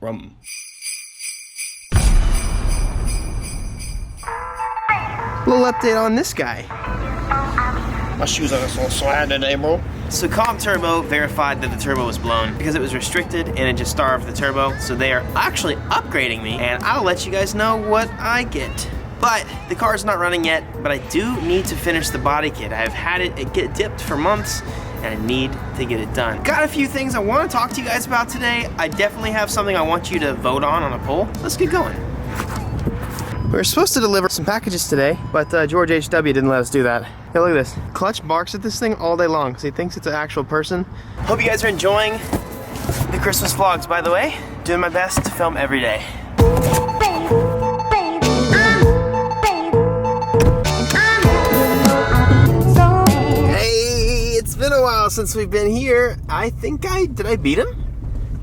Rum. Little update on this guy. My shoes are so slide today, bro. So Calm Turbo verified that the turbo was blown because it was restricted and it just starved the turbo. So they are actually upgrading me, and I'll let you guys know what I get. But the car's not running yet, but I do need to finish the body kit. I've had it get dipped for months, and I need to get it done. Got a few things I want to talk to you guys about today. I definitely have something I want you to vote on a poll. Let's get going. We were supposed to deliver some packages today, but George H.W. didn't let us do that. Hey, look at this. Clutch barks at this thing all day long because he thinks it's an actual person. Hope you guys are enjoying the Christmas vlogs, by the way. Doing my best to film every day. Hey, it's been a while since we've been here. Did I beat him?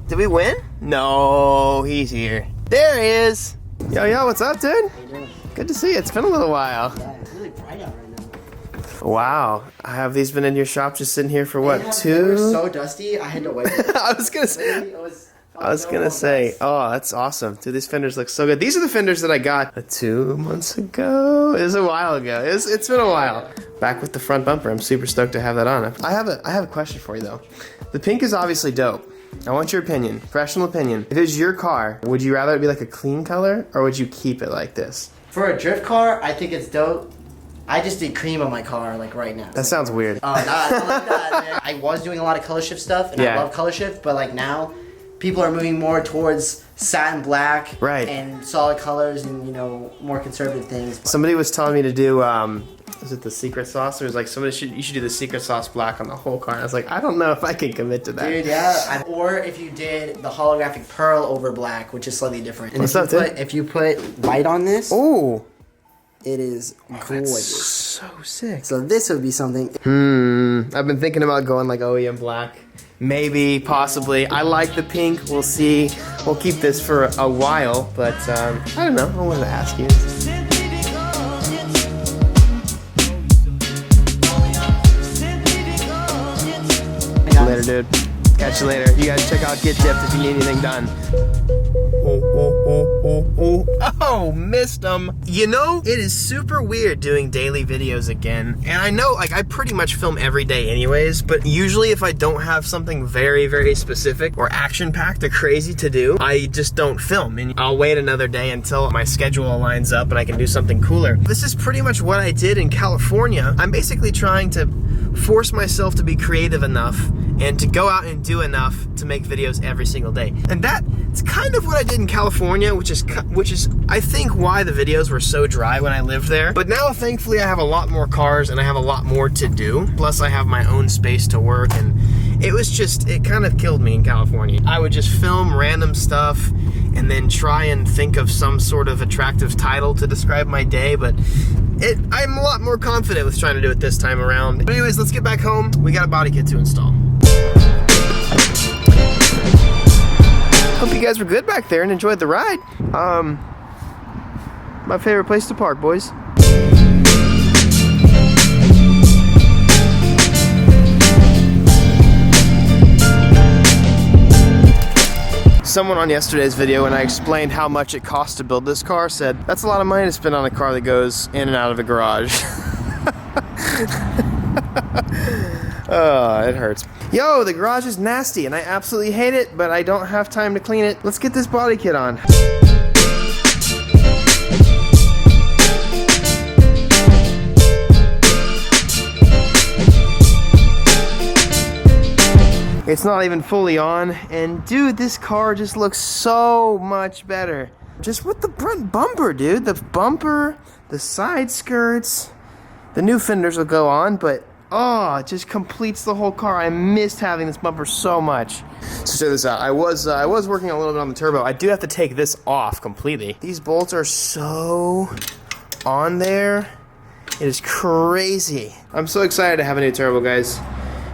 Did we win? No, he's here. There he is. Yo, what's up, dude? How you doing? Good to see you. It's been a little while. Yeah, it's really bright out right now. Wow. Have these been in your shop just sitting here for what, They were 2? so dusty, I had to wipe them. I was gonna say, oh, that's awesome. Dude, these fenders look so good. These are the fenders that I got 2 months ago. It was a while ago. It's been a while. Back with the front bumper. I'm super stoked to have that on. I have a question for you though. The pink is obviously dope. I want your opinion, professional opinion. If it was your car, would you rather it be like a clean color or would you keep it like this? For a drift car, I think it's dope. I just did cream on my car like right now. That sounds weird. Oh, nah, I don't like that, man. I was doing a lot of color shift stuff, and I love color shift, but like now, people are moving more towards satin black, right, and solid colors, and more conservative things. Somebody was telling me to do, was it the secret sauce? Or it was like you should do the secret sauce black on the whole car. And I was like, I don't know if I can commit to that. Dude, yeah. Or if you did the holographic pearl over black, which is slightly different. And if you put white on this, oh, it is gorgeous. So sick. So this would be something. I've been thinking about going like OEM black. Maybe, possibly. I like the pink. We'll see. We'll keep this for a while, but I don't know. I wanted to ask you. Later, dude. Catch you later. You guys check out Get Dipped if you need anything done. Oh, missed him. You know, it is super weird doing daily videos again. And I know, like, I pretty much film every day anyways, but usually if I don't have something very, very specific or action-packed or crazy to do, I just don't film. And I'll wait another day until my schedule lines up and I can do something cooler. This is pretty much what I did in California. I'm basically trying to force myself to be creative enough and to go out and do enough to make videos every single day. And that's kind of what I did in California, which is I think why the videos were so dry when I lived there. But now thankfully I have a lot more cars and I have a lot more to do. Plus I have my own space to work, and it kind of killed me in California. I would just film random stuff and then try and think of some sort of attractive title to describe my day, but I'm a lot more confident with trying to do it this time around. But anyways, let's get back home. We got a body kit to install. Hope you guys were good back there and enjoyed the ride. My favorite place to park, boys. Someone on yesterday's video, when I explained how much it cost to build this car, said, that's a lot of money to spend on a car that goes in and out of a garage. Oh, it hurts. Yo, the garage is nasty and I absolutely hate it, but I don't have time to clean it. Let's get this body kit on. It's not even fully on, and dude, this car just looks so much better. Just with the front bumper, dude. The bumper, the side skirts, the new fenders will go on, but oh, it just completes the whole car. I missed having this bumper so much. So check this out. I was working a little bit on the turbo. I do have to take this off completely. These bolts are so on there. It is crazy. I'm so excited to have a new turbo, guys.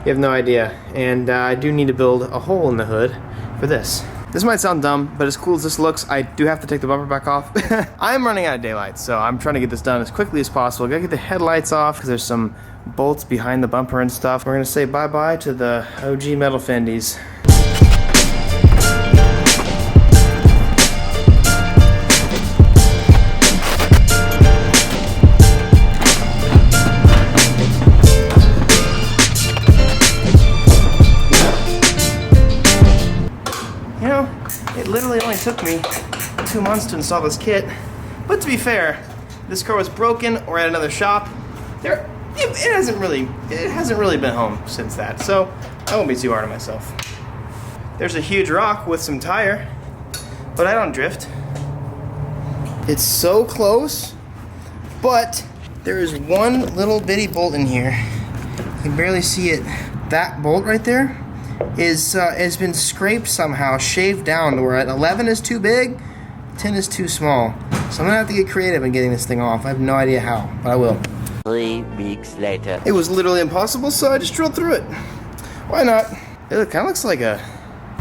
You have no idea. And I do need to build a hole in the hood for this. This might sound dumb, but as cool as this looks, I do have to take the bumper back off. I'm running out of daylight, so I'm trying to get this done as quickly as possible. Gotta get the headlights off because there's some bolts behind the bumper and stuff. We're gonna say bye-bye to the OG metal fendies. It literally only took me 2 months to install this kit. But to be fair, this car was broken or at another shop. It hasn't really been home since that, so I won't be too hard on myself. There's a huge rock with some tire, but I don't drift. It's so close, but there is one little bitty bolt in here. You can barely see it. That bolt right there has been scraped somehow, shaved down to where 11 is too big, 10 is too small. So I'm gonna have to get creative in getting this thing off. I have no idea how, but I will. 3 weeks later. It was literally impossible, so I just drilled through it. Why not? It kind of looks like a...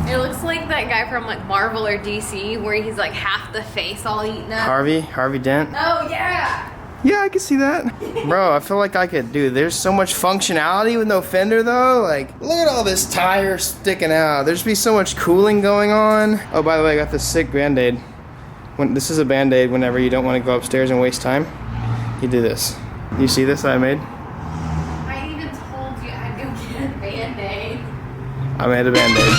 It looks like that guy from like Marvel or DC where he's like half the face all eaten up. Harvey Dent? Oh yeah! Yeah, I can see that. Bro, I feel like I could do. There's so much functionality with no fender though. Like, look at all this tire sticking out. There's be so much cooling going on. Oh, by the way, I got this sick Band-Aid. This is a Band-Aid whenever you don't want to go upstairs and waste time. You do this. You see this that I made? I even told you I'd go get a Band-Aid. I made a Band-Aid.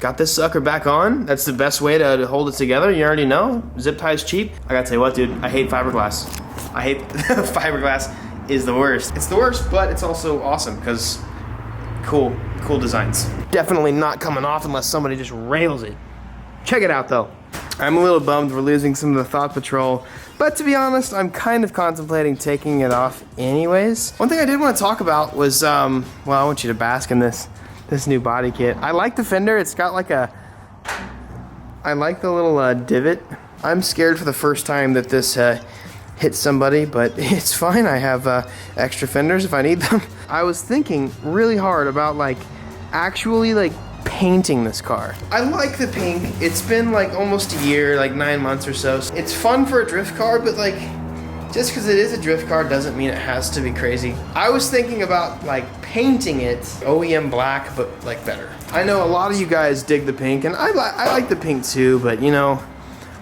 Got this sucker back on. That's the best way to hold it together. You already know. Zip tie's cheap. I gotta tell you what, dude. I hate fiberglass. I hate fiberglass is the worst. It's the worst, but it's also awesome because cool designs. Definitely not coming off unless somebody just rails it. Check it out though. I'm a little bummed we're losing some of the Thought Patrol, but to be honest, I'm kind of contemplating taking it off anyways. One thing I did want to talk about was, well, I want you to bask in this new body kit. I like the fender. It's got like I like the little divot. I'm scared for the first time that this hits somebody, but it's fine. I have extra fenders if I need them. I was thinking really hard about like actually like painting this car. I like the pink. It's been like almost a year, like 9 months or so. It's fun for a drift car, but like just because it is a drift car doesn't mean it has to be crazy. I was thinking about like painting it OEM black, but like better. I know a lot of you guys dig the pink, and I like the pink too, but you know,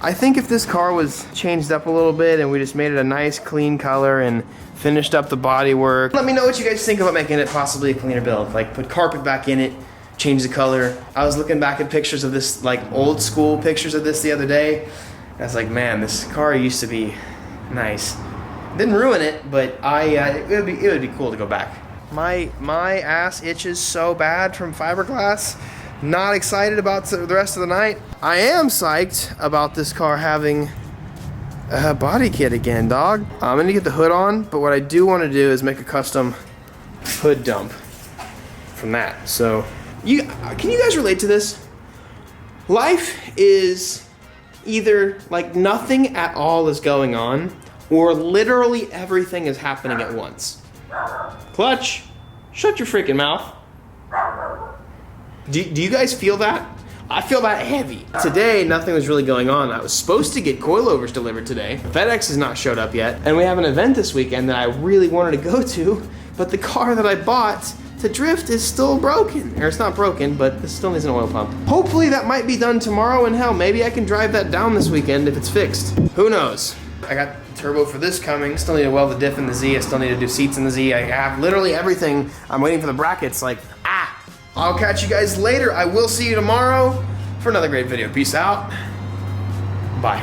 I think if this car was changed up a little bit and we just made it a nice clean color and finished up the body work. Let me know what you guys think about making it possibly a cleaner build. Like put carpet back in it, change the color. I was looking back at pictures of this, like old school pictures of this the other day. And I was like, man, this car used to be nice. Didn't ruin it, but it would be cool to go back. My ass itches so bad from fiberglass. Not excited about the rest of the night. I am psyched about this car having a body kit again, dog. I'm gonna get the hood on, but what I do want to do is make a custom hood dump from that. So, can you guys relate to this? Life is either like nothing at all is going on, or literally everything is happening at once. Clutch, shut your freaking mouth. Do you guys feel that? I feel that heavy. Today, nothing was really going on. I was supposed to get coilovers delivered today. FedEx has not showed up yet. And we have an event this weekend that I really wanted to go to, but the car that I bought to drift is still broken. Or it's not broken, but it still needs an oil pump. Hopefully that might be done tomorrow, and hell, maybe I can drive that down this weekend if it's fixed. Who knows? I got turbo for this coming. Still need to weld the diff in the Z. I still need to do seats in the Z. I have literally everything. I'm waiting for the brackets. Like, I'll catch you guys later. I will see you tomorrow for another great video. Peace out. Bye.